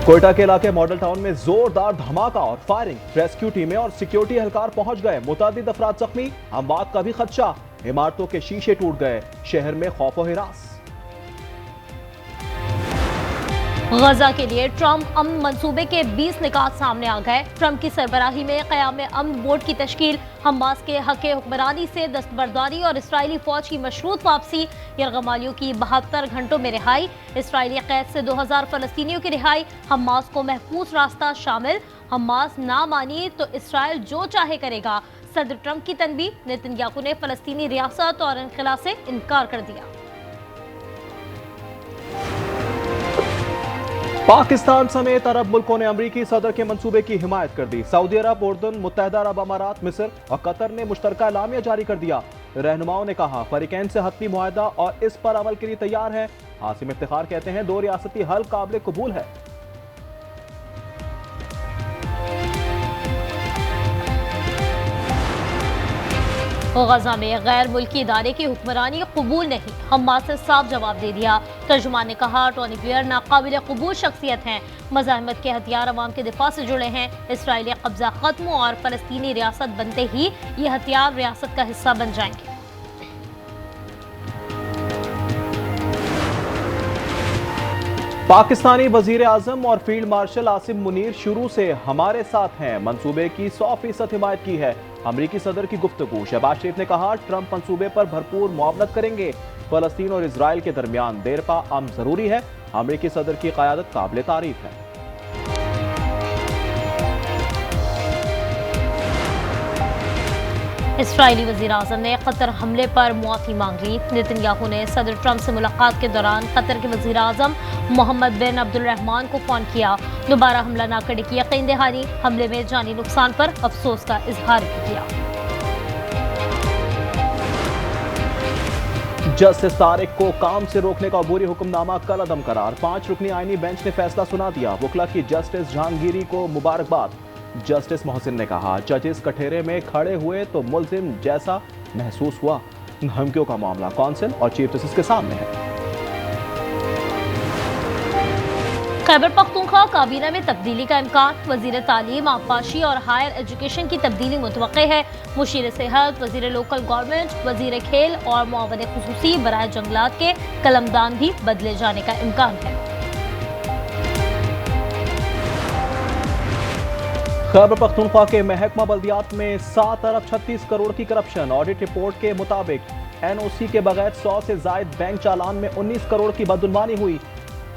कोयटा के इलाके model town में जोरदार धमाका और फायरिंग। रेस्क्यू टीमें और सिक्योरिटी एहलकार पहुंच गए। मुतादिद अफराद जख्मी, अमवात का भी खदशा। इमारतों के शीशे टूट गए। शहर में खौफ और हिरास। गजा के लिए ट्रंप अमन मंसूबे के 20 निकात सामने आ गए। ट्रंप की सरबराही में क़याम अमन बोर्ड की तश्कील, हमास के हक़ हुक्मरानी से दस्तबरदारी और इसराइली फौज की मशरूत वापसी, यरगमालियों की 72 घंटों में रिहाई, इसराइली कैद से 2000 फलस्तीनियों की रिहाई, हमास को महफूज रास्ता शामिल, हमास ना मानी तो इसराइल जो चाहे करेगा। सदर ट्रंप की तनबीह, नेतन्याहू ने फलस्तीनी रियासत और इनखला से इनकार कर दिया। पाकिस्तान समेत अरब मुल्कों ने अमरीकी सदर के मंसूबे की हिमायत कर दी। सऊदी अरब, उर्दन, मुत्तहदा अरब अमारात, मिस्र और कतर ने मुश्तरका एलामिया जारी कर दिया। रहनुमाओं ने कहा फरीकैन से हतमी मुआहदा और इस पर अमल के लिए तैयार है। आसिम इफ्तिखार कहते हैं 2 रियासती हल काबिल कबूल है। गजा में गैर मुल्की इदारे की हुक्मरानी कबूल नहीं, हमास ने साफ जवाब दे दिया। तर्जुमान ने कहा टोनी ब्लेयर नाकाबिल कबूल शख्सियत हैं। मज़ाहमत के हथियार अवाम के दिफा से जुड़े हैं। इसराइली कब्जा खत्म और फलस्तीनी रियासत बनते ही ये हथियार रियासत का हिस्सा बन जाएंगे। पाकिस्तानी वजीर आजम और फील्ड मार्शल आसिम मुनीर शुरू से हमारे साथ हैं। मंसूबे की 100% हिमायत की है। अमरीकी सदर की गुफ्तगू, शहबाज शरीफ ने कहा ट्रंप मंसूबे पर भरपूर मुआवनत करेंगे। फलस्तीन और इसराइल के दरमियान देरपा अमन जरूरी है। अमरीकी सदर की क़यादत काबिल तारीफ है। इसराइली वज़ीर आज़म ने कतर हमले पर मुआफ़ी मांग ली। नेतन्याहू ने सदर ट्रंप से मुलाकात के दौरान कतर के वज़ीर आज़म मोहम्मद बिन अब्दुलरहमान को फ़ोन किया। दोबारा हमला न करने की यकीन दहानी, हमले में जानी नुकसान पर अफसोस का इजहार किया। जस्टिस तारिक को काम से रोकने का अबूरी हुक्मनामा कल अदम करार। 5 रुकनी आईनी बेंच ने फैसला सुना दिया। वकला की जस्टिस जहांगीरी को मुबारकबाद। जस्टिस मोहसिन ने कहा जजेस कठेरे में खड़े हुए तो मुल्जिम जैसा महसूस हुआ। धमकियों का मामला कौंसिल और चीफ जस्टिस के सामने है। खैबर पख्तूनख्वा काबीना में तब्दीली का इम्कान। वजीर तालीम, आबपाशी और हायर एजुकेशन की तब्दीली मुतवक्के है। मुशीर सेहत, वजीर लोकल गवर्नमेंट, वजीर खेल और मुआवन खुसूसी बराए जंगलात के कलमदान भी बदले जाने का इम्कान है। खैबर पख्तूनख्वा के महकमा बल्दियात में 7 अरब 36 करोड़ की करप्शन। ऑडिट रिपोर्ट के मुताबिक एनओसी के बगैर 100 से जायद बैंक चालान में 19 करोड़ की बदुनवानी हुई।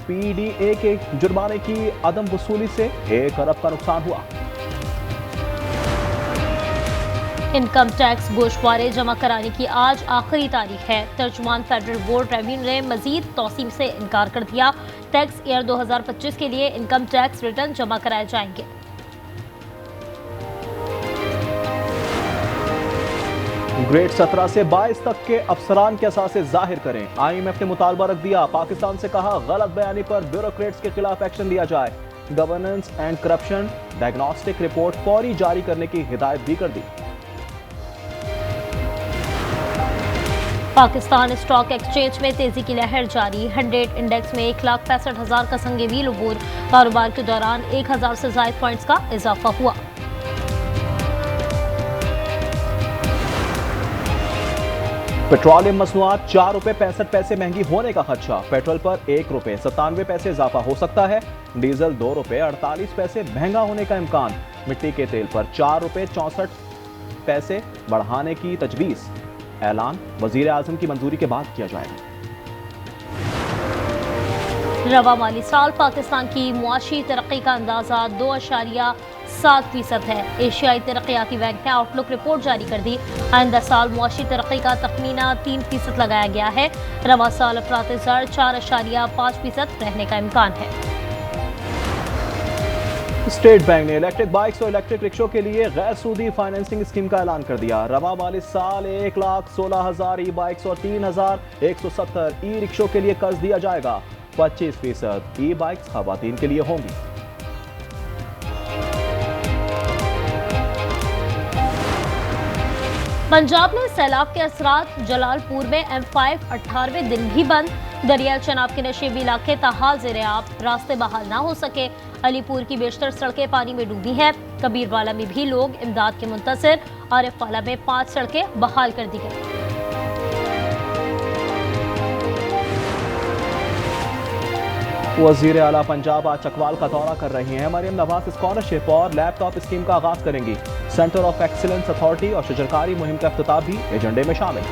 पीडीए के जुर्माने की अदम वसूली से 1 अरब का नुकसान हुआ। इनकम टैक्स गोशवारे जमा कराने की आज आखिरी तारीख है। तर्जुमान फेडरल बोर्ड रेवेन्यू ने मजीद तौसीम से इनकार कर दिया। टैक्स ईयर 2025 के लिए इनकम टैक्स रिटर्न जमा कराए जाएंगे। ग्रेड 17 से 22 तक के अफसरान के असासे जाहिर करें। IMF ने मुतालबा रख दिया। पाकिस्तान से कहा गलत बयानी पर ब्यूरोक्रेट्स के खिलाफ एक्शन लिया जाए। Governance and corruption diagnostic report फौरी जारी करने की हिदायत भी कर दी। पाकिस्तान स्टॉक एक्सचेंज में तेजी की लहर जारी। 100 इंडेक्स में 1,65,000 का संगे व्हील अबूर। कारोबार के दौरान 1000 से ज्यादा पॉइंट्स का इजाफा हुआ। पेट्रोलियम मसनूआत 4 रुपए 65 पैसे महंगी होने का खदशा। पेट्रोल पर 1 रुपए 97 पैसे इजाफा हो सकता है। डीजल 2 रुपए 48 पैसे महंगा होने का इम्कान। मिट्टी के तेल पर 4 रुपए 64 पैसे बढ़ाने की तजवीज। ऐलान वजीर आजम की मंजूरी के बाद किया जाएगा। रवा माली साल पाकिस्तान की मुआशी तरक्की का अंदाजा 2.7% है। एशियाई तरक्याती बैंक ने आउटलुक रिपोर्ट जारी कर दी। आइंदा साल मुआशी तरक्की का तखमीना 3% लगाया गया है। रवा साल अफरात ज़र 4.5% रहने का इम्कान है। स्टेट बैंक ने इलेक्ट्रिक बाइक्स और इलेक्ट्रिक रिक्शों के लिए गैर सूदी फाइनेंसिंग स्कीम का ऐलान कर दिया। रवा माली साल 1,16,000 ई बाइक्स और 3,170 ई रिक्शों के लिए कर्ज दिया जाएगा। 25% ई बाइक्स खवातीन के लिए होंगी। पंजाब में सैलाब के असरात। जलालपुर में M5 18वें दिन भी बंद। दरियाल चनाब के नशेबी इलाके ताहाल ज़ेरे आब, रास्ते बहाल ना हो सके। अलीपुर की बेशतर सड़कें पानी में डूबी हैं। कबीरवाला में भी लोग इमदाद के मुंतज़िर। आरिफवाला में 5 सड़कें बहाल कर दी गई। वज़ीर आला पंजाब आज चकवाल का दौरा कर रही हैं। मरियम नवाज स्कॉलरशिप और लैपटॉप स्कीम का आगाज करेंगी। सेंटर ऑफ एक्सीलेंस अथॉरिटी और शजरकारी मुहिम का इफ्तिताह भी एजेंडे में शामिल।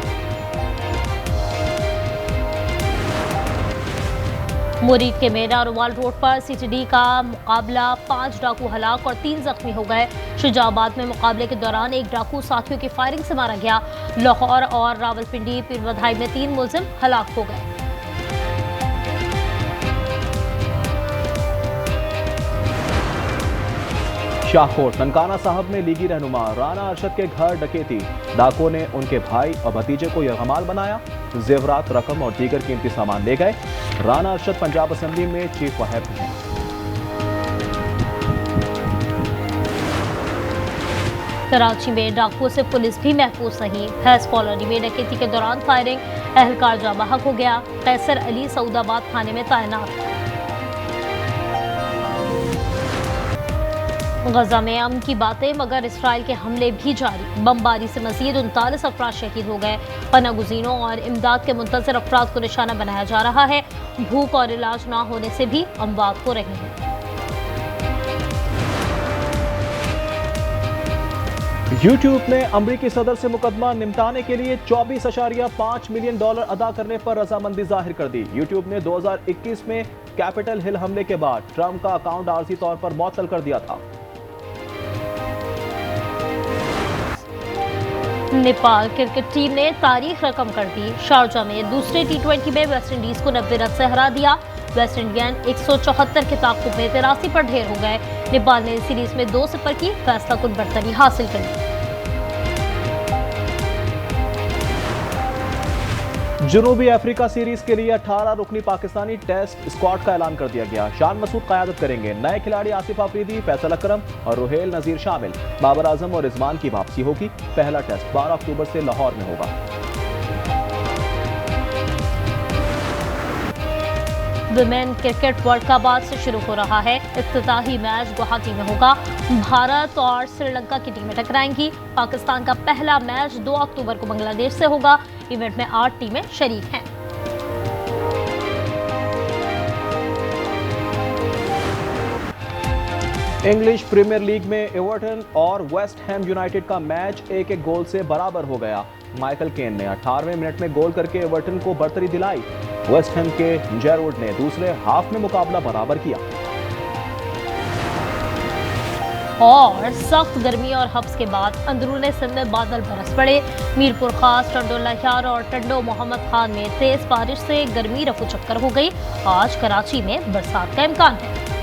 मुरीद के मेरा रोवाल रोड पर सीटीडी का मुकाबला, 5 डाकू हलाक और 3 जख्मी हो गए। शुजाबाद में मुकाबले के दौरान एक डाकू साथियों की फायरिंग से मारा गया। लाहौर और रावलपिंडी पीरवधाई में 3 मुलजिम हलाक हो गए। शाहकोट ननकाना साहब में लीगी रहनुमा राना अरशद के घर डकैती, डाकुओं ने उनके भाई और भतीजे को यरगमाल बनाया। जेवरात, रकम और दीगर कीमती सामान ले गए। राना अरशद पंजाब असेंबली में चीफ व्हिप हैं। कराची में डाकुओं से पुलिस भी महफूज नहीं। हैस कॉलोनी में डकैती के दौरान फायरिंग, अहलकार जाँ बहक हो गया। कैसर अली सऊदाबाद थाने में तैनात। गजा में अमन की बातें मगर इसराइल के हमले भी जारी। बमबारी से मजीद 39 अफराद शहीद हो गए। पनागुज़ीनों और इमदाद के मुंतज़िर अफराद को निशाना बनाया जा रहा है। भूख और इलाज ना होने से भी अमवात हो रहे हैं। यूट्यूब ने अमरीकी सदर से मुकदमा निपटाने के लिए $24.5 मिलियन अदा करने पर रजामंदी जाहिर कर दी। यूट्यूब ने 2021 में कैपिटल हिल हमले के बाद ट्रंप का अकाउंट आर्जी तौर पर मुअत्तल कर दिया था। नेपाल क्रिकेट टीम ने तारीख रकम कर दी। शारजा में दूसरे T20 में वेस्टइंडीज को 90 रन से हरा दिया। वेस्ट इंडियन 174 के ताक़ुब में 83 पर ढेर हो गए। नेपाल ने सीरीज में 2-0 की फैसलाकुन बढ़तरी हासिल कर ली। जनूबी अफ्रीका सीरीज के लिए 18 रुकनी पाकिस्तानी टेस्ट स्क्वाड का ऐलान कर दिया गया। शान मसूद क़यादत करेंगे। नए खिलाड़ी आसिफ अफरीदी, फैसल अकरम और रुहेल नज़ीर शामिल। बाबर आजम और रिजवान की वापसी होगी। पहला टेस्ट 12 अक्टूबर से लाहौर में होगा। वुमेन क्रिकेट वर्ल्ड कप आज से शुरू हो रहा है। इफ्तिताही मैच गुवाहाटी में होगा। भारत और श्रीलंका की टीमें टकराएंगी। पाकिस्तान का पहला मैच 2 अक्टूबर को बांग्लादेश से होगा। इवेंट में 8 टीमें शरीक हैं। इंग्लिश प्रीमियर लीग में एवर्टन और वेस्ट हैम यूनाइटेड का मैच 1-1 गोल से बराबर हो गया। माइकल केन ने 18वें मिनट में गोल करके एवर्टन को बढ़तरी दिलाई। वेस्ट हैम के जेरवुड ने दूसरे हाफ में मुकाबला बराबर किया। और सख्त गर्मी और हब्स के बाद अंदरूनी सिंध में बादल बरस पड़े। मीरपुर खास, टंडो लहियार और टंडो मोहम्मद खान में तेज बारिश से गर्मी रफू चक्कर हो गई। आज कराची में बरसात का इम्कान है।